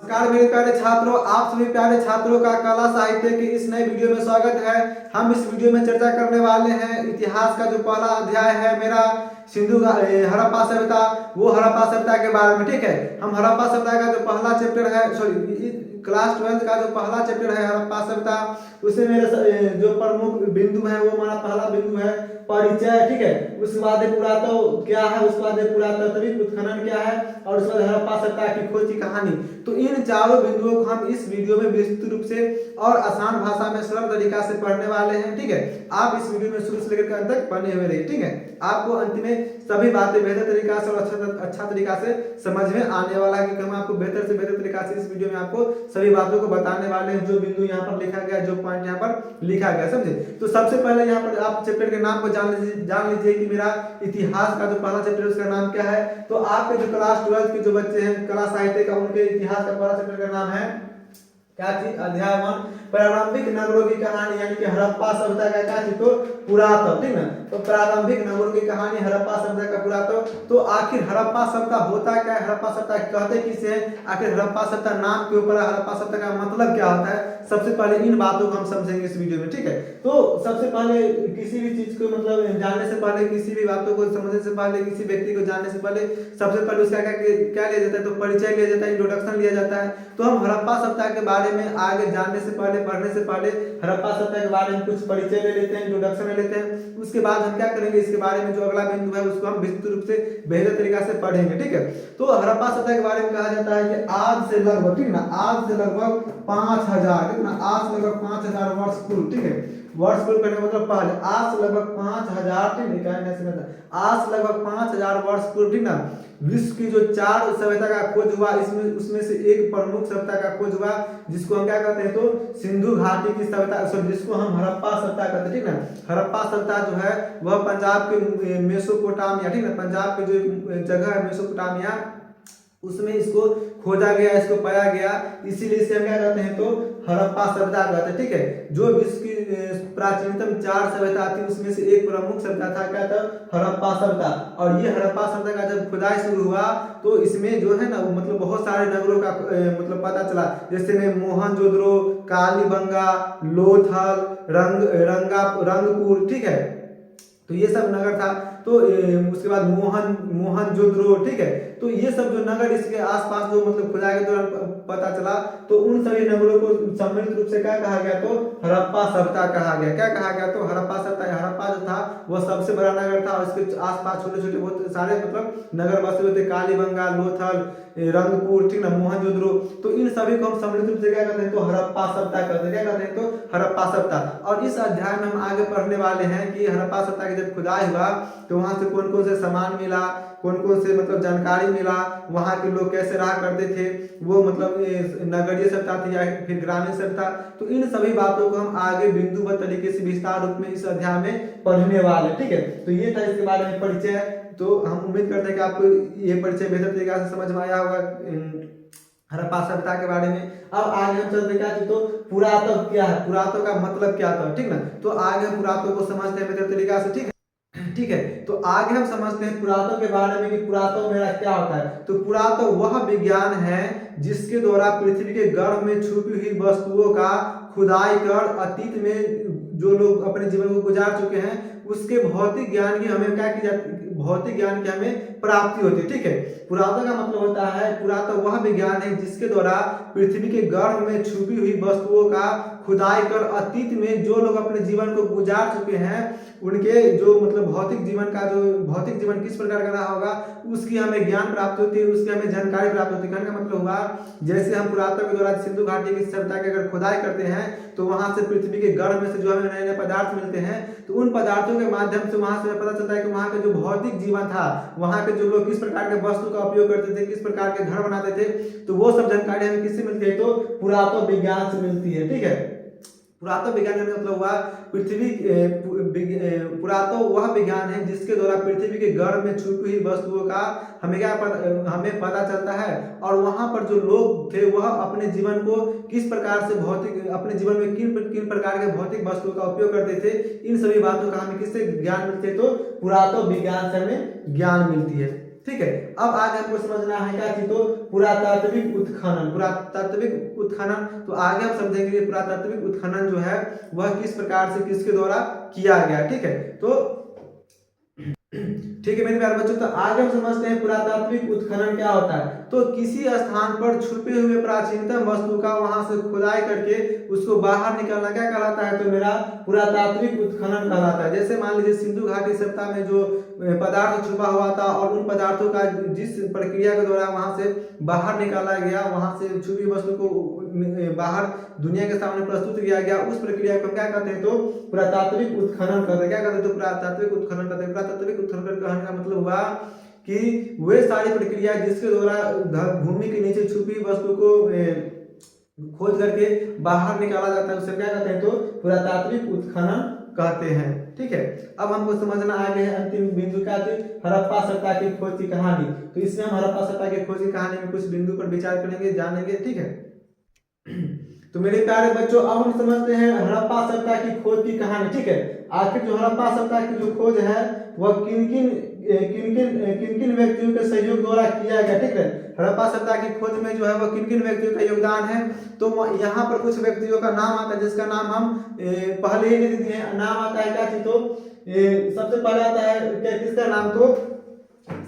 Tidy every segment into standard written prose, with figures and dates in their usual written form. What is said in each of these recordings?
नमस्कार मेरे प्यारे छात्रों, आप सभी प्यारे छात्रों का कला साहित्य की इस नए वीडियो में स्वागत है। हम इस वीडियो में चर्चा करने वाले हैं इतिहास का जो पहला अध्याय है मेरा हड़प्पा सभ्यता, वो हड़प्पा सभ्यता के बारे में। ठीक है, हम हड़प्पा सभ्यता का जो पहला चैप्टर है, सॉरी क्लास 12 का जो पहला चैप्टर है हड़प्पा सभ्यता, उसमें मेरे जो प्रमुख बिंदु है वो हमारा पहला बिंदु है परिचय। ठीक है, उसके बाद पुरातत्व क्या है, उसके बाद पुरातात्विक उत्खनन क्या है, और उसके बाद हड़प्पा सभ्यता की खोज की कहानी। तो इन चारों बिंदुओं को हम इस वीडियो में विस्तृत रूप से और आसान भाषा में सरल तरीका से पढ़ने वाले हैं। ठीक है, आप इस वीडियो में शुरू से लेकर अंत तक बने हुए रहिए। ठीक है, आपको अंत में सभी बातें बेहतर तरीका से और अच्छा तरीका से समझ में आने वाला है, क्योंकि हम आपको बेहतर से बेहतर तरीका से इस वीडियो में आपको सभी बातों को बताने वाले हैं। जो बिंदु यहाँ पर लिखा गया, जो पॉइंट यहाँ पर लिखा गया, समझे। तो सबसे पहले यहाँ पर आप चैप्टर के नाम को जान लीजिए कि मेरा इतिहास का जो पहला चैप्टर है उसका नाम क्या है। तो आपके जो क्लास 12 के जो बच्चे हैं कला साहित्य का, उनके इतिहास का पहला चैप्टर का नाम है क्या चीज, अध्याय 1 प्रारंभिक नगरों की कहानी, यानी कि हड़प्पा सभ्यता का क्या चीज, तो पुरातत्व। ठीक ना, तो प्रारंभिक नगरों की कहानी, हड़प्पा सभ्यता का पुरातत्व। तो आखिर हड़प्पा सभ्यता होता क्या है, हड़प्पा सभ्यता कहते किसे हैं, आखिर हड़प्पा सभ्यता नाम के ऊपर हड़प्पा सभ्यता का मतलब क्या होता है, सबसे पहले इन बातों को हम समझेंगे इस वीडियो में। ठीक है, तो सबसे पहले किसी भी चीज को मतलब जानने से पहले, किसी भी बातों को समझने से पहले, किसी व्यक्ति को जानने से पहले सबसे पहले उसका क्या लिया जाता है, तो परिचय लिया जाता है, इंट्रोडक्शन लिया जाता है। तो हम हड़प्पा सभ्यता के बारे में आगे जानने से पहले, पढ़ने से पहले हड़प्पा सभ्यता के बारे में कुछ परिचय ले लेते हैं, इंट्रोडक्शन ले लेते हैं। उसके बाद हम क्या करेंगे, इसके बारे में जो अगला बिंदु है उसको हम विस्तृत रूप से बेहतर तरीका से पढ़ेंगे। ठीक है, तो हड़प्पा सभ्यता के बारे में कहा जाता है कि आज से लगभग, ठीक ना, आज से लगभग 5000, ठीक ना, आज से लगभग 5000 वर्ष पूर्व, ठीक है, वर्ष पूर्व करने का मतलब पहले, आज से लगभग 5000, ठीक है, आज से लगभग 5000 वर्ष पूर्व, ठीक ना, विश्व की जो 4 सभ्यता का खोज हुआ, इसमें उसमें से एक प्रमुख सभ्यता का खोज हुआ जिसको हम क्या कहते हैं, तो सिंधु घाटी की सभ्यता, जिसको हम हड़प्पा सभ्यता कहते हैं। ठीक ना, हड़प्पा सभ्यता जो है वह पंजाब के मेसोपोटामिया, ठीक ना, पंजाब के जो एक जगह है मेसोपोटामिया, उसमें इसको खोजा गया, इसको पाया गया, इसीलिए इसे हम क्या कहते हैं, तो हड़प्पा सभ्यता कहते हैं। ठीक है, जो विश्व की प्राचीनतम 4 सभ्यता थी उसमें से एक प्रमुख सभ्यता था क्या था, हड़प्पा सभ्यता। और ये हड़प्पा सभ्यता का जब खुदाई शुरू हुआ तो इसमें जो है ना मतलब बहुत सारे नगरों का मतलब पता चला, जैसे में मोहनजोदड़ो, कालीबंगा, लोथल, रंगपुर, ठीक है, तो ये सब नगर था। तो उसके बाद मोहनजोदड़ो, ठीक है, तो ये सब जो नगर इसके आसपास जो मतलब खुदाई के दौरान पता चला, तो उन सभी नगरों को सम्मिलित रूप से क्या कहा गया, तो हड़प्पा सभ्यता कहा गया। क्या कहा गया, तो हड़प्पा सभ्यता। हड़प्पा जो था वह सबसे बड़ा नगर था, और इसके आसपास छोटे छोटे बहुत सारे मतलब नगर बसे हुए थे, कालीबंगा, लोथल, रंगपुर, ठीक ना, मोहनजोदड़ो। तो इन सभी को हम सम्मिलित रूप से क्या कहते हैं, तो हड़प्पा सभ्यता कहते हैं। क्या कहते हैं, तो हड़प्पा सभ्यता। और इस अध्याय में हम आगे पढ़ने वाले हैं कि हड़प्पा सभ्यता की जब खुदाई हुआ तो वहां से कौन कौन से सामान मिला, कौन कौन से मतलब जानकारी मिला, वहां के लोग कैसे रहा करते थे, वो मतलब नगरीय सभ्यता थी या फिर ग्रामीण सभ्यता। तो इन सभी बातों को हम आगे बिंदुबद्ध तरीके से विस्तार रूप में इस अध्याय में पढ़ने वाले। ठीक है, तो ये था इसके बारे में परिचय। तो हम उम्मीद करते हैं कि आपको ये परिचय बेहतर तरीके से समझ में आया होगा हड़प्पा सभ्यता के बारे में। अब आगे हम चलते क्या, तो पुरातत्व क्या है, पुरातत्व का मतलब क्या था, ठीक ना। तो आगे हम पुरातत्व को समझते हैं बेहतर तरीका से। ठीक है, ठीक है, तो आगे हम समझते हैं पुरातत्व के बारे में कि पुरातत्व मेरा क्या होता है। तो पुरातत्व वह विज्ञान है जिसके द्वारा पृथ्वी के गर्भ में छुपी हुई वस्तुओं का खुदाई कर अतीत में जो लोग अपने जीवन को गुजार चुके हैं उसके भौतिक ज्ञान की हमें क्या की जाती, भौतिक ज्ञान की हमें प्राप्ति होती है। ठीक है, पुरातत्व का मतलब होता है, पुरातत्व वह विज्ञान है जिसके द्वारा पृथ्वी के गर्भ में छुपी हुई वस्तुओं का खुदाई कर अतीत में जो लोग अपने जीवन को गुजार चुके हैं उनके जो मतलब भौतिक जीवन किस प्रकार का रहा होगा उसकी हमें ज्ञान प्राप्त होती है, उसकी हमें जानकारी प्राप्त होती है। कहने का मतलब हुआ जैसे हम पुरातत्व के द्वारा सिंधु घाटी की सभ्यता की अगर खुदाई करते हैं तो वहां से पृथ्वी के गर्भ में से जो हमें नए नए पदार्थ मिलते हैं, तो उन पदार्थों के माध्यम से वहां से पता चलता है कि वहां का जो भौतिक जीवन था, वहां के जो लोग किस प्रकार के वस्तु का उपयोग करते थे, किस प्रकार के घर बनाते थे, तो वो सब जानकारी हमें किससे मिलती है, तो पुरातत्व विज्ञान से मिलती है। ठीक है, पुरातत्व विज्ञान का मतलब हुआ पुरातत्व वह विज्ञान है जिसके द्वारा पृथ्वी के गर्भ में छुपी हुई वस्तुओं का हमें पता चलता है, और वहां पर जो लोग थे वह अपने जीवन को किस प्रकार से अपने जीवन में किन प्रकार के भौतिक वस्तुओं का उपयोग करते थे, इन सभी बातों का हमें किससे ज्ञान मिलते, तो पुरातत्व विज्ञान से हमें ज्ञान मिलती है। ठीक है। अब आगे हमको समझना है क्या चीज, तो पुरातात्विक उत्खनन। पुरातात्विक उत्खनन, तो आगे हम समझेंगे पुरातात्विक उत्खनन जो है वह किस प्रकार से किसके द्वारा किया गया। ठीक है, तो ठीक है मेरे प्यारे बच्चों, तो आगे हम समझते हैं पुरातात्विक उत्खनन क्या होता है। तो किसी स्थान पर छुपे हुए प्राचीनतम वस्तु का वहां से खुदाई करके उसको बाहर निकालना क्या कहलाता है, तो मेरा पुरातात्विक उत्खनन कहलाता है। जैसे मान लीजिए सिंधु घाटी सभ्यता में जो पदार्थ छुपा हुआ था और उन पदार्थों का जिस प्रक्रिया के द्वारा वहां से बाहर निकाला गया, वहां से छुपी वस्तु को बाहर दुनिया के सामने प्रस्तुत किया गया, उस प्रक्रिया को क्या कहते हैं, तो पुरातात्विक उत्खनन कहते हैं। क्या कहते हैं, तो पुरातात्विक उत्खनन कहते हैं। पुरातात्विक उत्खनन कहने का मतलब हुआ कि वे सारी प्रक्रिया जिसके द्वारा भूमि के नीचे छुपी वस्तु को खोज करके बाहर निकाला जाता है, उसे क्या कहते हैं, तो पुरातात्विक उत्खनन कहते हैं। ठीक है, अब हमको समझना आगे है अंतिम बिंदु क्या थी, हड़प्पा सभ्यता की खोज की कहानी। तो इसमें हम हड़प्पा सभ्यता की खोज की कहानी में कुछ बिंदु पर विचार करेंगे, जानेंगे। ठीक है, तो मेरे प्यारे बच्चों अब हम समझते हैं हड़प्पा सभ्यता की खोज की कहानी। ठीक है, आखिर जो हड़प्पा सभ्यता की जो खोज है वह किन किन व्यक्तियों के सहयोग द्वारा किया गया। ठीक है, हड़प्पा सभ्यता की खोज में जो है वह किन किन व्यक्तियों का योगदान है, तो यहाँ पर कुछ व्यक्तियों का नाम आता है जिसका नाम हम पहले ही लिख दिए। नाम आता है क्या चीज, तो सबसे पहले आता है किसका नाम, तो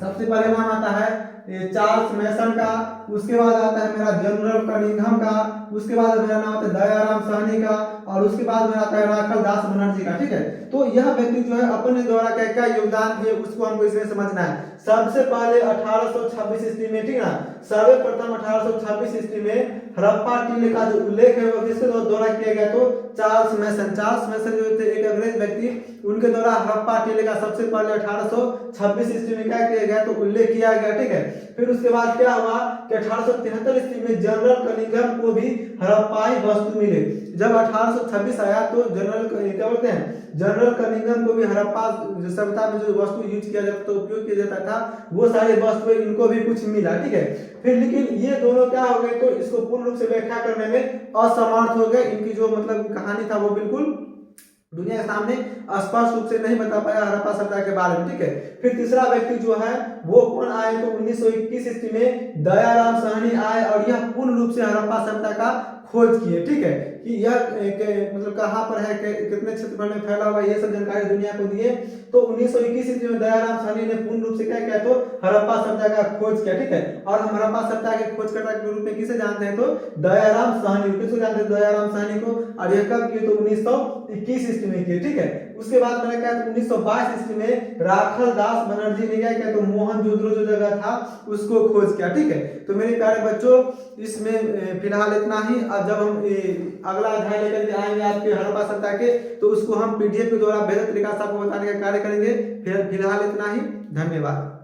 सबसे पहले नाम आता है चार्ल्स मैसन का, उसके बाद आता है मेरा जनरल कनिंघम का, उसके बाद मेरा नाम आता है दयाराम साहनी का, और उसके बाद मेरा आता है राखल दास बनर्जी का। ठीक है, तो यह व्यक्ति जो है अपने द्वारा क्या क्या योगदान दिए उसको हमको इसमें समझना है। सबसे पहले 1826 ईस्वी में, ठीक है ना, सर्वप्रथम 1826 ईस्वी में हड़प्पा टीले का जो उल्लेख है वो किसके द्वारा किया गया, तो चार्ल्स मैसन जो थे एक अंग्रेज व्यक्ति, उनके द्वारा हड़प्पा टीले का सबसे पहले 1826 ईस्वी में क्या किया गया, तो उल्लेख किया गया। ठीक है, फिर उसके बाद क्या हुआ कि 1873 ईस्वी में जनरल कनिंघम को भी हड़प्पाई वस्तु मिले। जब 1826 आया तो क्या बोलते हैं, जनरल कनिंघम को भी हड़प्पा सभ्यता में जो वस्तु यूज किया जाता था, उपयोग किया जाता था, वो सारी वस्तुएं इनको भी कुछ मिला। ठीक है, फिर लेकिन ये दोनों क्या हो गए, तो इसको पूर्ण रूप से व्याख्या करने में असमर्थ हो गए। इनकी जो मतलब कहानी था वो बिल्कुल दुनिया के सामने स्पष्ट रूप से नहीं बता पाया हड़प्पा सभ्यता के बारे में। ठीक है, फिर तीसरा व्यक्ति जो है वो कौन आए, तो 1921 ईस्वी में दयाराम साहनी आए और यह पूर्ण रूप से हड़प्पा सभ्यता का खोज किए। ठीक है, कि यह मतलब कहाँ पर है, कितने क्षेत्रफल में फैला हुआ, ये सब जानकारी दुनिया को दिए। तो 1921 ईस्वी में दयाराम साहनी ने पूर्ण रूप से क्या किया, तो हड़प्पा सभ्यता का खोज किया। ठीक है, और हम हड़प्पा सभ्यता के खोजकर्ता के रूप में किसे जानते हैं, तो दयाराम साहनी, किसको जानते हैं, दयाराम साहनी को। और यह कब किए, तो 1921 ईस्वी में किए। ठीक है, उसके बाद मैंने कहा 1922 ईस्वी में राखल दास बनर्जी ने क्या किया, तो मोहनजोदड़ो जो जगह था उसको खोज किया। ठीक है, तो मेरे प्यारे बच्चों इसमें फिलहाल इतना ही। अब जब हम अगला अध्याय लेकर के आएंगे आपके हड़प्पा सभ्यता के, तो उसको हम पीडीएफ के द्वारा बेहतर तरीका से आपको बताने का कार्य करेंगे। फिलहाल इतना ही, धन्यवाद।